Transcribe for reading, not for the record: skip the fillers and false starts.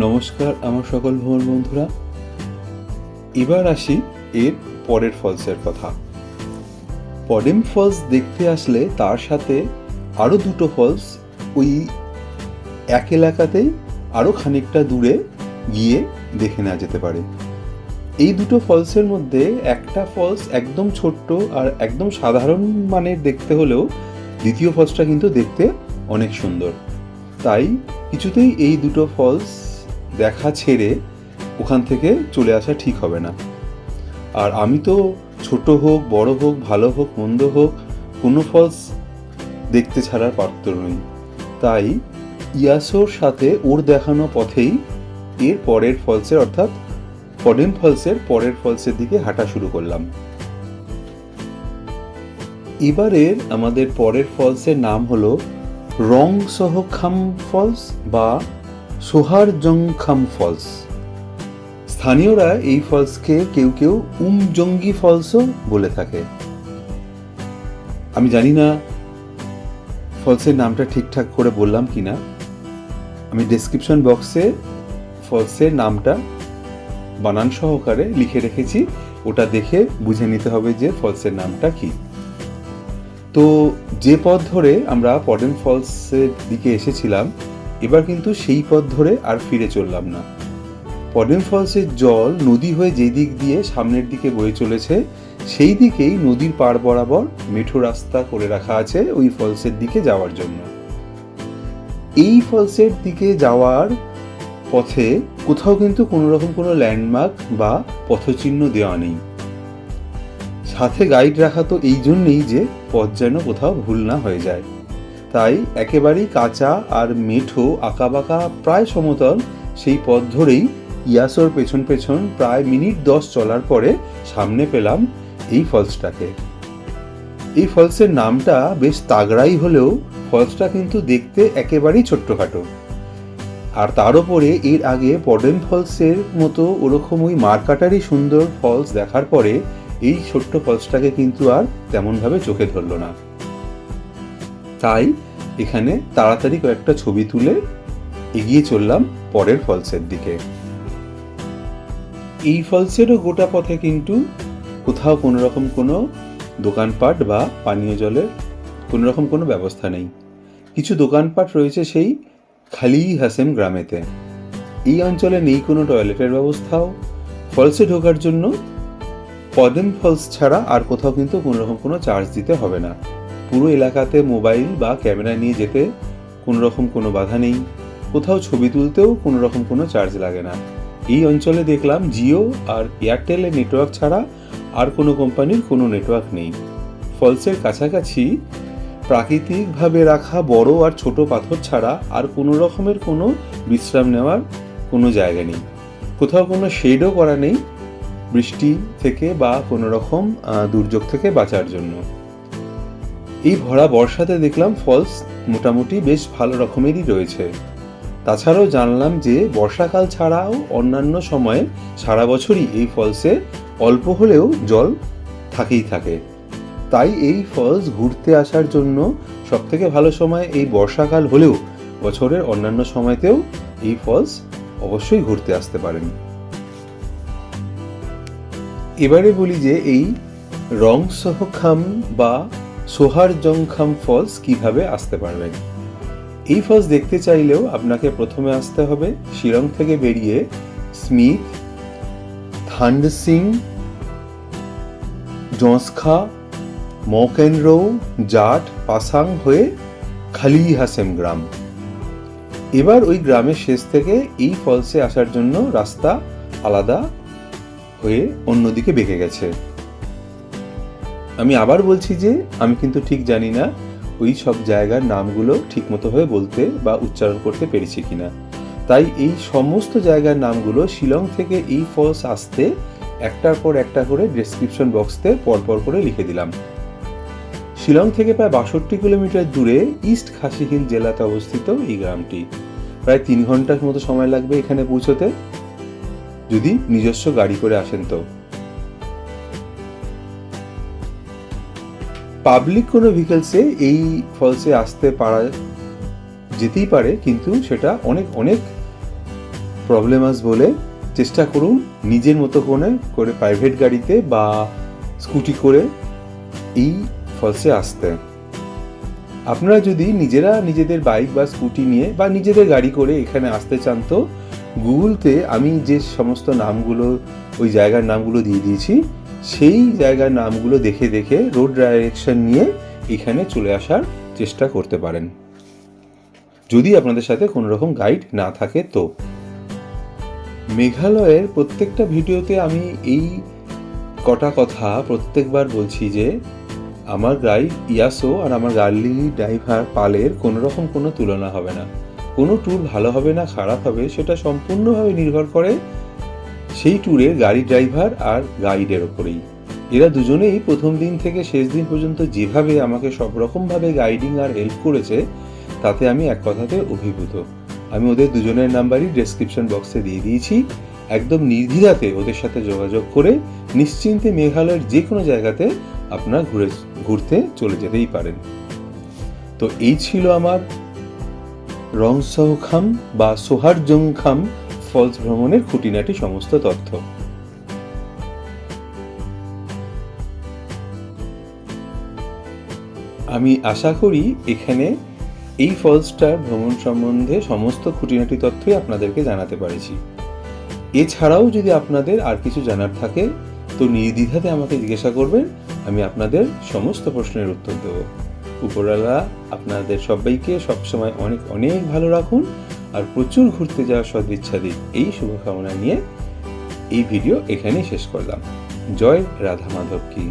নমস্কার আমার সকল ভ্রমণ বন্ধুরা। এবার আসি এর পরের ফলসের কথা। পডেম ফলস দেখতে আসলে তার সাথে আরও দুটো ফলস ওই এক এলাকাতেই আরও খানিকটা দূরে গিয়ে দেখে নেওয়া যেতে পারে। এই দুটো ফলসের মধ্যে একটা ফলস একদম ছোট্ট আর একদম সাধারণ মানের দেখতে হলেও দ্বিতীয় ফলসটা কিন্তু দেখতে অনেক সুন্দর। তাই কিছুতেই এই দুটো ফলস দেখা ছেড়ে ওখান থেকে চলে আসা ঠিক হবে না। আর আমি তো ছোট হোক বড় হোক ভালো হোক মন্দ হোক কোনো ফলস দেখতে ছাড়ার পাত্র নই। তাই ইয়াসোর সাথে ওর দেখানো পথেই এর পরের ফলসের অর্থাৎ পডেম ফলসের পরের ফলসের দিকে হাঁটা শুরু করলাম। এবারের আমাদের পরের ফলসের নাম হলো রংসহখাম ফলস বা সোহারজংখাম ফলস। স্থানীয়রা এই ফলসকে কেউ কেউ উমজঙ্গি ফলসও বলে থাকে। আমি জানি না ফলসের নামটা ঠিকঠাক করে বললাম কিনা। আমি ডেসক্রিপশন বক্সে ফলসের নামটা বানান সহকারে লিখে রেখেছি, ওটা দেখে বুঝে নিতে হবে যে ফলসের নামটা কি। তো যে পথ ধরে আমরা পডেম ফলসের দিকে এসেছিলাম এবার কিন্তু সেই পথ ধরে আর ফিরে চললাম না। পডেম ফলসের জল নদী হয়ে যে দিক দিয়ে সামনের দিকে বয়ে চলেছে সেই দিকেই নদীর পাড় বরাবর মেঠো রাস্তা করে রাখা আছে ওই ফলসের দিকে যাওয়ার জন্য। এই ফলসের দিকে যাওয়ার পথে কোথাও কিন্তু কোনো রকম কোনো ল্যান্ডমার্ক বা পথচিহ্ন দেওয়া নেই। সাথে গাইড রাখা তো এই জন্যেই যে পথ যেন কোথাও ভুল না হয়ে যায়। তাই একেবারেই কাঁচা আর মেঠো আঁকাবাঁকা প্রায় সমতল সেই পথ ধরেই ইয়াসোর পেছন পেছন প্রায় মিনিট 10 চলার পরে সামনে পেলাম এই ফলসটাকে। এই ফলসের নামটা বেশ তাগড়াই হলেও ফলসটা কিন্তু দেখতে একেবারেই ছোট্টখাটো। আর তার উপরে এর আগে পডেম ফলসের মতো ওরকম ওই মারকাটারি সুন্দর ফলস দেখার পরে এই ছোট্ট ফলসটাকে কিন্তু আর তেমনভাবে চোখে ধরল না। তাই এখানে তাড়াতাড়ি কয়েকটা ছবি তুলে এগিয়ে চললাম পরের ফলসের দিকে। এই ফলসেরও গোটা পথে কিন্তু কোথাও কোনো রকম কোনো দোকানপাট বা পানীয় জলের কোনো রকম কোনো ব্যবস্থা নেই। কিছু দোকানপাট রয়েছে সেই খালি হাসেম গ্রামেতে। এই অঞ্চলে নেই কোনো টয়লেটের ব্যবস্থাও। ফলসে ঢোকার জন্য পডেম ফলস ছাড়া আর কোথাও কিন্তু কোনো রকম কোনো চার্জ দিতে হবে না। পুরো এলাকাতে মোবাইল বা ক্যামেরা নিয়ে যেতে কোনো রকম কোনো বাধা নেই। কোথাও ছবি তুলতেও কোনো রকম কোনো চার্জ লাগে না। এই অঞ্চলে দেখলাম জিও আর এয়ারটেলের নেটওয়ার্ক ছাড়া আর কোনো কোম্পানির কোনো নেটওয়ার্ক নেই। ফলসের কাছাকাছি প্রাকৃতিকভাবে রাখা বড় আর ছোট পাথর ছাড়া আর কোনো রকমের কোনো বিশ্রাম নেওয়ার কোনো জায়গা নেই। কোথাও কোনো শেডও করা নেই বৃষ্টি থেকে বা কোনো রকম দুর্যোগ থেকে বাঁচার জন্য। এই ভরা বর্ষাতে দেখলাম ফলস মোটামুটি বেশ ভালো রকমেরই রয়েছে। তাছাড়াও জানলাম যে বর্ষাকাল ছাড়াও অন্যান্য সময়ে সারা বছরই এই ফলসে অল্প হলেও জল থাকেই থাকে। তাই এই ফলস ঘুরতে আসার জন্য সবথেকে ভালো সময় এই বর্ষাকাল হলেও বছরের অন্যান্য সময়তেও এই ফলস অবশ্যই ঘুরতে আসতে পারেন। এবারে বলি যে এই রংসহখাম বা সোহারজংখাম ফলস কিভাবে আসতে পারবেন। এই ফলস দেখতে চাইলেও আপনাকে প্রথমে আসতে হবে শিলং থেকে বেরিয়ে স্মিথ, থান্ডসিং, জোসখা, মকেনরো, জাট, পাসাং হয়ে খালি হাসেম গ্রাম। এবার ওই গ্রামের শেষ থেকে এই ফলসে আসার জন্য রাস্তা আলাদা হয়ে অন্যদিকে বেঁকে গেছে। আমি আবার বলছি যে আমি কিন্তু ঠিক জানি না ওই সব জায়গার নামগুলো ঠিকমতো হয়ে বলতে বা উচ্চারণ করতে পেরেছি কিনা। তাই এই সমস্ত জায়গার নামগুলো শিলং থেকে এই ফলস আসতে একটার পর একটা করে ডেসক্রিপশন বক্সতে পরপর করে লিখে দিলাম। শিলং থেকে প্রায় 62 কিলোমিটার দূরে ইস্ট খাসি হিল জেলাতে অবস্থিত এই গ্রামটি। প্রায় 3 ঘন্টার মতো সময় লাগবে এখানে পৌঁছতে যদি নিজস্ব গাড়ি করে আসেন। তো পাবলিক কোনো ভেহিকলসে এই ফলসে আসতে পারা যেতেই পারে, কিন্তু সেটা অনেক অনেক প্রবলেমাস বলে চেষ্টা করুন নিজের মতো করে প্রাইভেট গাড়িতে বা স্কুটি করে এই ফলসে আসতে। আপনারা যদি নিজেরা নিজেদের বাইক বা স্কুটি নিয়ে বা নিজেদের গাড়ি করে এখানে আসতে চান তো গুগলতে আমি যে সমস্ত নামগুলো ওই জায়গার নামগুলো দিয়ে দিয়েছি সেই জায়গার নামগুলো দেখে দেখে রোড ডাইরেকশন নিয়ে এখানে চলে আসার চেষ্টা করতে পারেন, যদি আপনাদের সাথে কোনো রকম গাইড না থাকে তো। মেঘালয়ের প্রত্যেকটা ভিডিওতে আমি এই কটা কথা প্রত্যেকবার বলছি যে আমার গাইড ইয়াসো আর আমার গাড়ি ড্রাইভার পালের কোনো রকম কোনো তুলনা হবে না। কোনো ট্যুর ভালো হবে না খারাপ হবে সেটা সম্পূর্ণভাবে নির্ভর করে সেই ট্যুরের গাড়ি ড্রাইভার আর গাইডের ওপরেই। এরা দুজনেই প্রথম দিন থেকে শেষ দিন পর্যন্ত যেভাবে আমাকে সব রকমভাবে গাইডিং আর হেল্প করেছে তাতে আমি এক কথাতে অভিভূত। আমি ওদের দুজনের নাম্বারই ডেসক্রিপশন বক্সে দিয়ে দিয়েছি। একদম নির্দ্বিধাতে ওদের সাথে যোগাযোগ করে নিশ্চিন্তে মেঘালয়ের যে কোনো জায়গাতে আপনারা ঘুরতে চলে যেতেই পারেন। তো এই ছিল আমার রংসহখাম বা সোহারজংখাম ফলস ভ্রমণের খুঁটিনাটি সমস্ত তথ্য। আমি আশা করি এখানে এই ফলসটার ভ্রমণ সম্বন্ধে সমস্ত খুঁটিনাটি তথ্যই আপনাদেরকে জানাতে পেরেছি। এছাড়াও যদি আপনাদের আর কিছু জানার থাকে তো নির্দ্বিধাতে আমাকে জিজ্ঞাসা করবেন, আমি আপনাদের সমস্ত প্রশ্নের উত্তর দেব। উপরওয়ালা আপনাদের সবাইকে সবসময় অনেক অনেক ভালো রাখুন আর প্রচুর ঘুরতে যাওয়ার সদিচ্ছা দিক, এই শুভকামনা নিয়ে এই ভিডিও এখানেই শেষ করলাম। জয় রাধা মাধব কি।